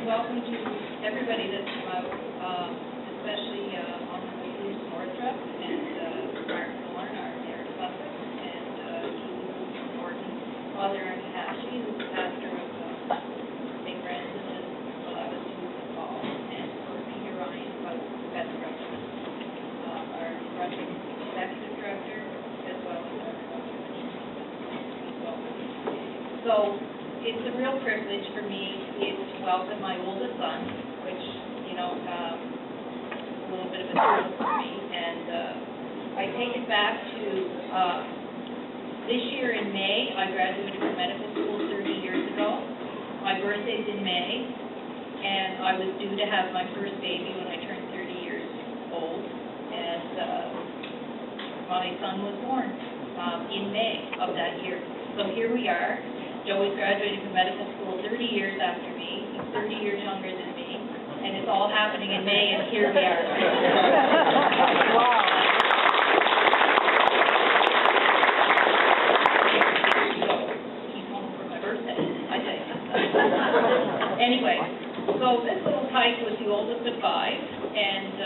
welcome to everybody that's come out, especially on the Bruce Northrup and Mark Thorne, our mayor of Sussex, and Keith Gordon, Father Ankashi, who's the pastor of St. Francis, and allowed us to move the fall, and for Peter Ryan, who's the best director, our Russian executive director, as well as our so it's a real privilege for me to welcome my oldest son, which, you know, a little bit of a thrill for me. And I take it back to this year in May. I graduated from medical school 30 years ago. My birthday's in May, and I was due to have my first baby when I turned 30 years old. And my son was born in May of that year. So here we are. Joey's graduated from medical school 30 years after me. He's 30 years younger than me. And it's all happening in May, and here we are. Wow. He's home for my birthday, I think. Anyway, so this little tyke was the oldest of five, and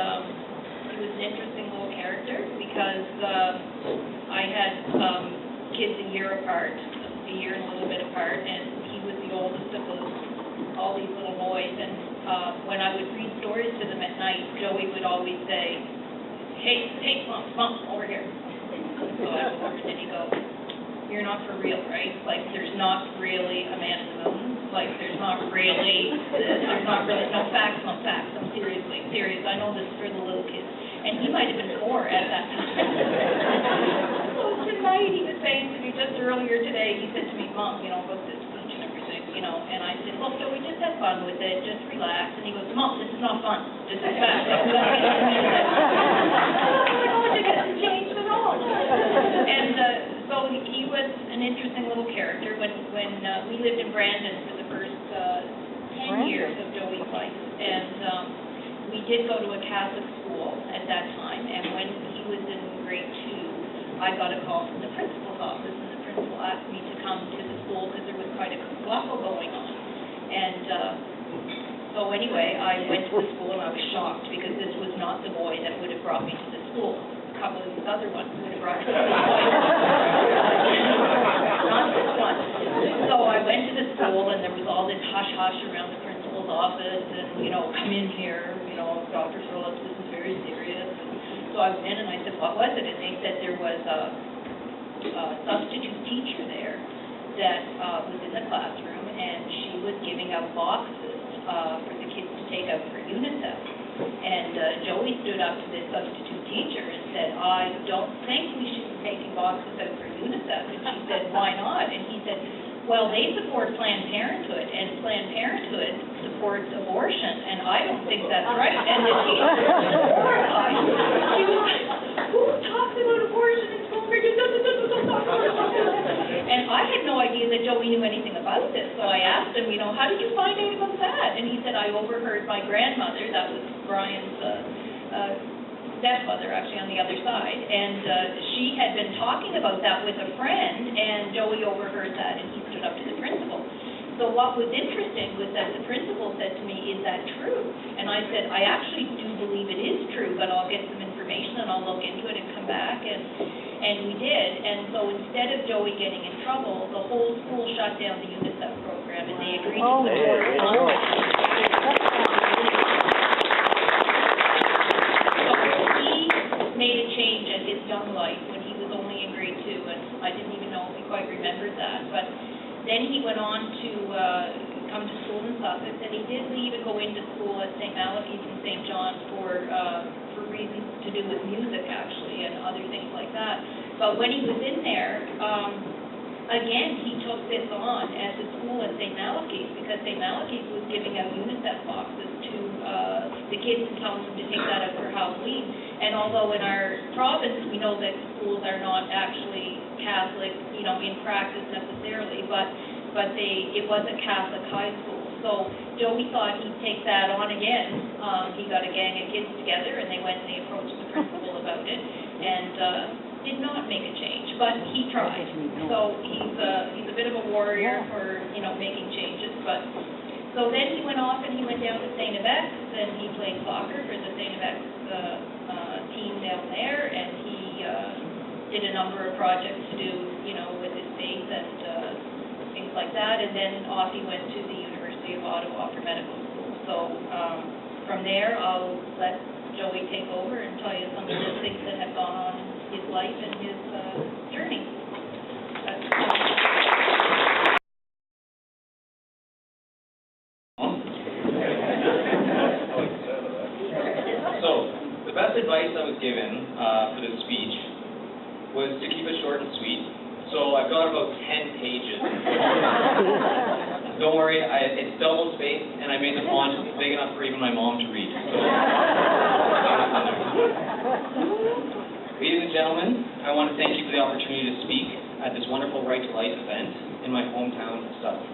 he was an interesting little character because I had kids a year apart. A year and a little bit apart, and he was the oldest of all these little boys. And when I would read stories to them at night, Joey would always say, "Hey, Mom, over here." So I would over, and he'd go, "You're not for real, right? Like, there's not really a man in the moon. Like, there's not really no facts. I'm seriously serious. I know this is for the little kids." And he might have been 4 at that time. So tonight he was saying to me, just earlier today, he said to me, "Mom, you know, about this speech and everything, you know." And I said, "Look, Joey, just have fun with it. Just relax." And he goes, "Mom, this is not fun. This is fact." I don't think it hasn't changed at all. And so he was an interesting little character. When we lived in Brandon for the first 10 years of Joey's life, and we did go to a Catholic school at that time, and when he was in grade 2, I got a call from the principal's office, and the principal asked me to come to the school because there was quite a kerfuffle going on. And so anyway, I went to the school, and I was shocked because this was not the boy that would have brought me to the school. A couple of these other ones would have brought me to the school. Not this one. So I went to the school, and there was all this hush-hush around the principal's office, and, you know, "Come in here, you know, Dr. Phillips, this is very serious." And so I went in, and I said, "What was it?" And they said there was a substitute teacher there that was in the classroom, and she was giving out boxes for the kids to take out for UNICEF. And Joey stood up to this substitute teacher and said, "I don't think we should be taking boxes out for UNICEF." And she said, "Why not?" And he said, "Well, they support Planned Parenthood, and Planned Parenthood supports abortion, and I don't think that's right." And the teacher was horrified. She was like, "Who talks about abortion in school? And I had no idea that Joey knew anything about this, so I asked him, you know, "How did you find out about that?" And he said, "I overheard my grandmother," that was Brian's stepmother, actually on the other side, and she had been talking about that with a friend, and Joey overheard that, and he stood up to the principal. So what was interesting was that the principal said to me, "Is that true?" And I said, "I actually do believe it is true, but I'll get some information and I'll look into it and come back." And we did. And so instead of Joey getting in trouble, the whole school shut down the UNICEF program, and they agreed to support online. Made a change in his young life when he was only in grade 2, and I didn't even know if he quite remembered that. But then he went on to come to school in Sussex, and he did leave and go into school at St. Malachy's and St. John's for reasons to do with music, actually, and other things like that. But when he was in there, again, he took this on at the school at St. Malachy's, because St. Malachy's was giving out UNICEF boxes to the kids and telling them to take that out for Halloween. And although in our province we know that schools are not actually Catholic, you know, in practice necessarily, but it was a Catholic high school. So Joey thought he'd take that on again. He got a gang of kids together, and they went and they approached the principal about it, and did not make a change, but he tried. So he's a bit of a warrior for, you know, making changes. But So then he went off and he went down to St. Yvette's, and he played soccer for the St. Yvette's team down there, and he did a number of projects to do, with his faith and things like that, and then off he went to the University of Ottawa for medical school. So from there, I'll let Joey take over and tell you some of the things that have gone on in his life and his journey. So, the best advice I was given for this speech was to keep it short and sweet. So I've got about 10 pages. Don't worry, it's double spaced, and I made the font big enough for even my mom to read. So. Ladies and gentlemen, I want to thank you for the opportunity to speak at this wonderful Right to Life event in my hometown of Sussex.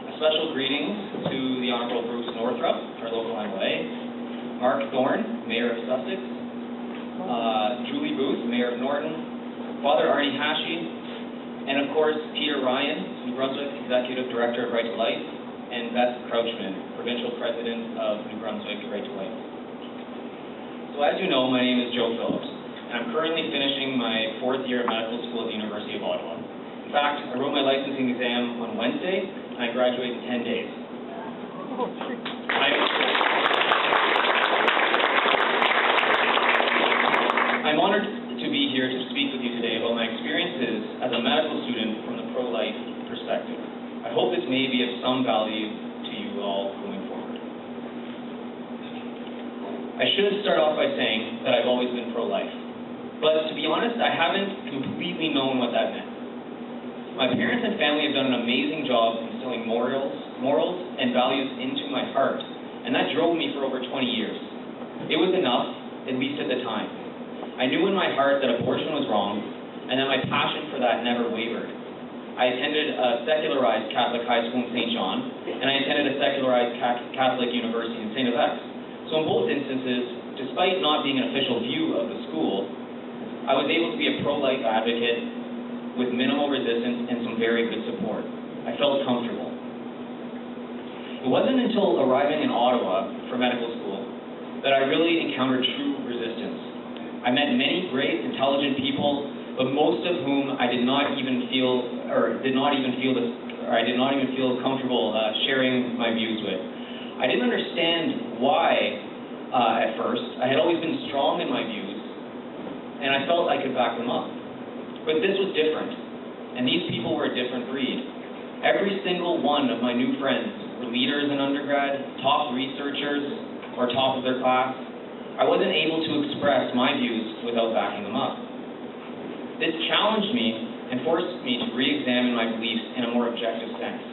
A special greetings to the Honourable Bruce Northrup, our local MLA, Mark Thorne, Mayor of Sussex, Julie Booth, Mayor of Norton, Father Arnie Hashi, and of course, Peter Ryan, New Brunswick Executive Director of Right to Life, and Beth Crouchman, Provincial President of New Brunswick Right to Life. So as you know, my name is Joe Phillips, and I'm currently finishing my 4th year of medical school at the University of Ottawa. In fact, I wrote my licensing exam on Wednesday, and I graduate in 10 days. I'm honored to be here to speak with you today about my experiences as a medical student from the pro-life perspective. I hope this may be of some value to you all going forward. I should start off by saying that I've always been pro-life, but to be honest, I haven't completely known what that meant. My parents and family have done an amazing job instilling morals and values into my heart, and that drove me for over 20 years. It was enough, at least at the time. I knew in my heart that abortion was wrong, and that my passion for that never wavered. I attended a secularized Catholic high school in St. John, and I attended a secularized Catholic university in St. Yvette's. So in both instances, despite not being an official view of the school, I was able to be a pro-life advocate with minimal resistance and some very good support. I felt comfortable. It wasn't until arriving in Ottawa for medical school that I really encountered true resistance. I met many great, intelligent people, but most of whom I did not even feel comfortable sharing my views with. I didn't understand why at first. I had always been strong in my views, and I felt I could back them up. But this was different, and these people were a different breed. Every single one of my new friends were leaders in undergrad, top researchers, or top of their class. I wasn't able to express my views without backing them up. This challenged me and forced me to re-examine my beliefs in a more objective sense.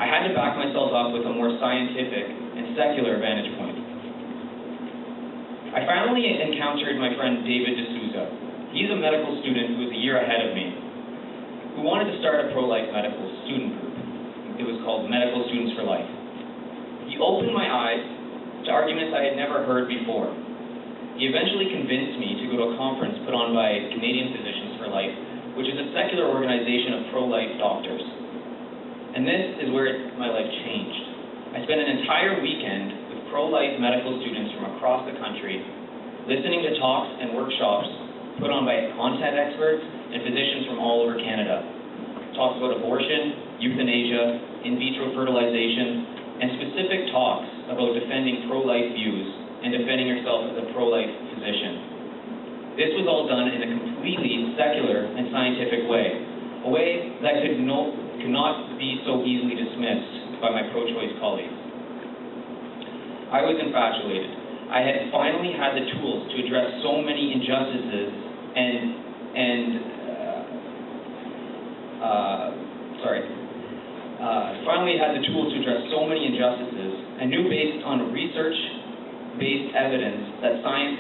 I had to back myself up with a more scientific and secular vantage point. I finally encountered my friend David D'Souza. He's a medical student who was a year ahead of me, who wanted to start a pro-life medical student group. It was called Medical Students for Life. He opened my eyes to arguments I had never heard before. He eventually convinced me to go to a conference put on by Canadian Physicians for Life, which is a secular organization of pro-life doctors. And this is where my life changed. I spent an entire weekend with pro-life medical students from across the country, listening to talks and workshops put on by content experts and physicians from all over Canada. Talks about abortion, euthanasia, in vitro fertilization, and specific talks about defending pro-life views and defending yourself as a pro-life physician. This was all done in a completely secular and scientific way, a way that could not be so easily dismissed by my pro-choice colleagues. I was infatuated. I had finally had the tools to address so many injustices and knew based on research-based evidence that science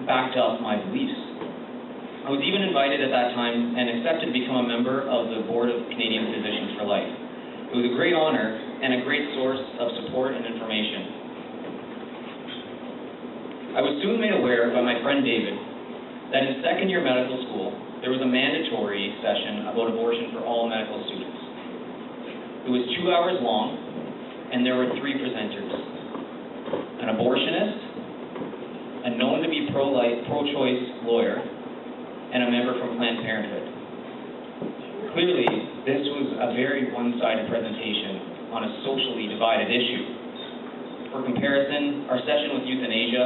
backed up my beliefs. I was even invited at that time and accepted to become a member of the board of Canadian Physicians for Life. It was a great honor and a great source of support and information. I was soon made aware by my friend David that in second-year medical school, there was a mandatory session about abortion for all medical students. It was 2 hours long, and there were 3 presenters: an abortionist, a known to be pro-choice lawyer, and a member from Planned Parenthood. Clearly, this was a very one-sided presentation on a socially divided issue. For comparison, our session with euthanasia,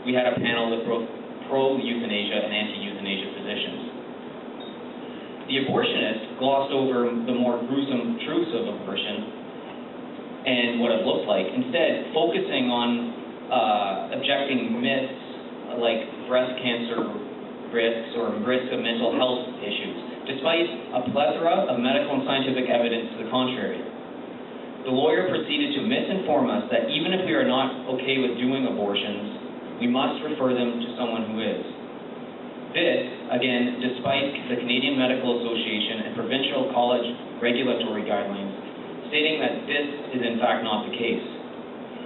we had a panel with both pro-euthanasia and anti-euthanasia physicians. The abortionist glossed over the more gruesome truths of abortion and what it looked like, instead focusing on objecting myths like breast cancer risks or risks of mental health issues, despite a plethora of medical and scientific evidence to the contrary. The lawyer proceeded to misinform us that even if we are not okay with doing abortions, we must refer them to someone who is. This, again, despite the Canadian Medical Association and provincial college regulatory guidelines stating that this is in fact not the case.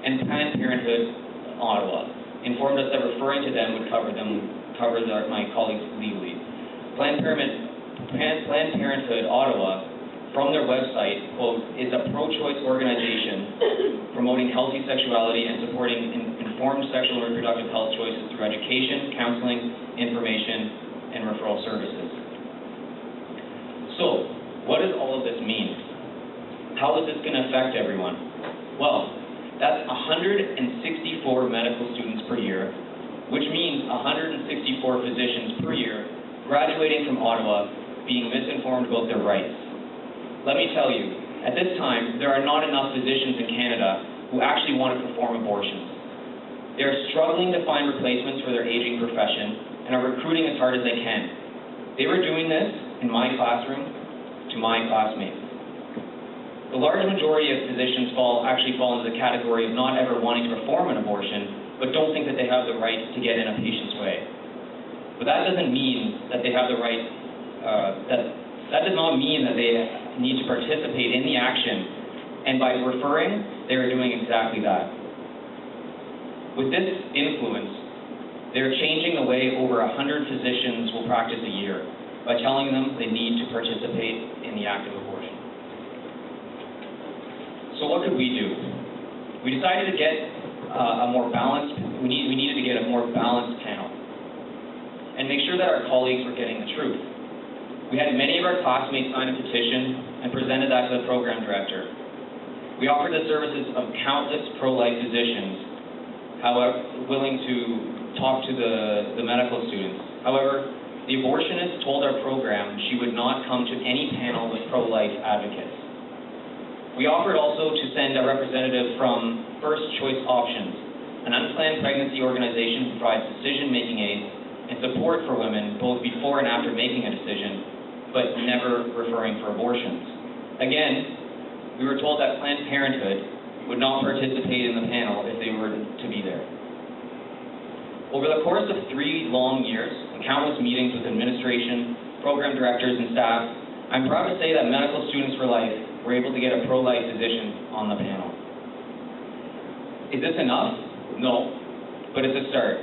And Planned Parenthood Ottawa informed us that referring to them would cover my colleagues legally. Planned Parenthood Ottawa, from their website, quote, is a pro-choice organization promoting healthy sexuality and supporting informed sexual and reproductive health choices through education, counseling, information, and referral services. So, what does all of this mean? How is this going to affect everyone? Well, that's 164 medical students per year, which means 164 physicians per year graduating from Ottawa being misinformed about their rights. Let me tell you, at this time, there are not enough physicians in Canada who actually want to perform abortions. They are struggling to find replacements for their aging profession and are recruiting as hard as they can. They were doing this in my classroom to my classmates. The large majority of physicians actually fall into the category of not ever wanting to perform an abortion, but don't think that they have the right to get in a patient's way. But that doesn't mean that they have the right, that does not mean that they need to participate in the action, and by referring, they are doing exactly that. With this influence, they're changing the way over 100 physicians will practice a year by telling them they need to participate in the act of abortion. So what could we do? We decided to get we needed to get a more balanced panel and make sure that our colleagues were getting the truth. We had many of our classmates sign a petition and presented that to the program director. We offered the services of countless pro-life physicians, however, willing to talk to the medical students. However, the abortionist told our program she would not come to any panel with pro-life advocates. We offered also to send a representative from First Choice Options, an unplanned pregnancy organization who provides decision-making aids and support for women both before and after making a decision, but never referring for abortions. Again, we were told that Planned Parenthood would not participate in the panel if they were to be there. Over the course of 3 long years and countless meetings with administration, program directors, and staff, I'm proud to say that Medical Students for Life were able to get a pro-life physician on the panel. Is this enough? No, but it's a start.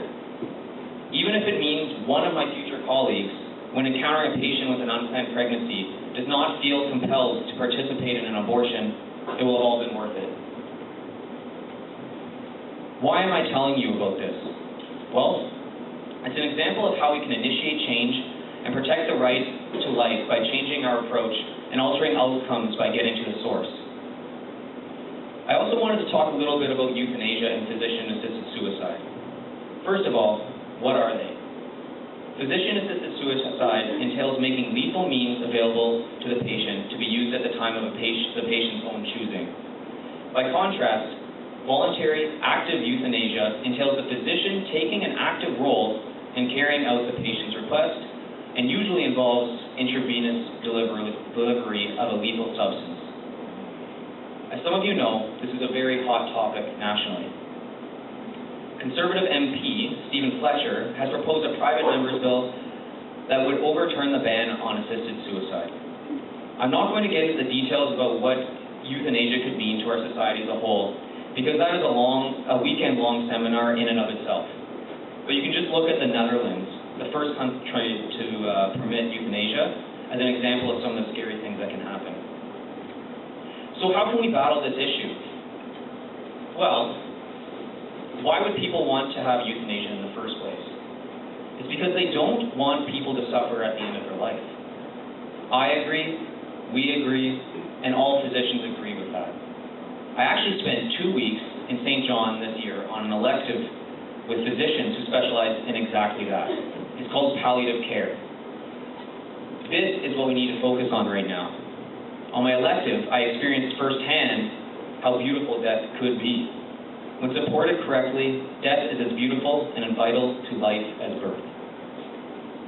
Even if it means one of my future colleagues, when encountering a patient with an unplanned pregnancy, does not feel compelled to participate in an abortion, it will have all been worth it. Why am I telling you about this? Well, it's an example of how we can initiate change and protect the right to life by changing our approach and altering outcomes by getting to the source. I also wanted to talk a little bit about euthanasia and physician-assisted suicide. First of all, what are they? Physician-assisted suicide entails making lethal means available to the patient to be used at the time of the patient's own choosing. By contrast, voluntary active euthanasia entails the physician taking an active role in carrying out the patient's request and usually involves intravenous delivery of a lethal substance. As some of you know, this is a very hot topic nationally. Conservative MP Stephen Fletcher has proposed a private member's bill that would overturn the ban on assisted suicide. I'm not going to get into the details about what euthanasia could mean to our society as a whole, because that is a weekend-long seminar in and of itself. But you can just look at the Netherlands, the first country to permit euthanasia, as an example of some of the scary things that can happen. So how can we battle this issue? Well, why would people want to have euthanasia in the first place? It's because they don't want people to suffer at the end of their life. I agree, we agree, and all physicians agree with that. I actually spent 2 weeks in St. John this year on an elective with physicians who specialize in exactly that. It's called palliative care. This is what we need to focus on right now. On my elective, I experienced firsthand how beautiful death could be. When supported correctly, death is as beautiful and vital to life as birth.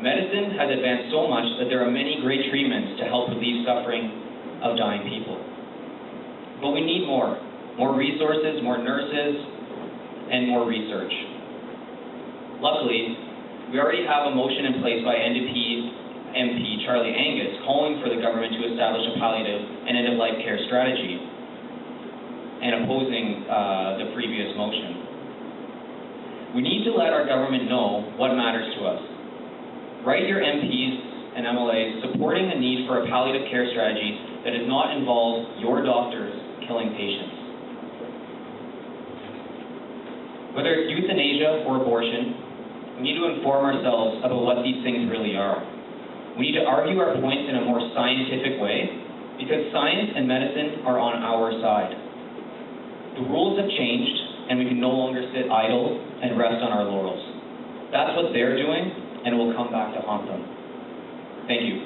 Medicine has advanced so much that there are many great treatments to help relieve suffering of dying people. But we need more resources, more nurses, and more research. Luckily, we already have a motion in place by NDP MP Charlie Angus calling for the government to establish a palliative and end-of-life care strategy and opposing the previous motion. We need to let our government know what matters to us. Write your MPs and MLAs supporting the need for a palliative care strategy that does not involve your doctors killing patients. Whether it's euthanasia or abortion, we need to inform ourselves about what these things really are. We need to argue our points in a more scientific way because science and medicine are on our side. The rules have changed and we can no longer sit idle and rest on our laurels. That's what they're doing and it will come back to haunt them. Thank you.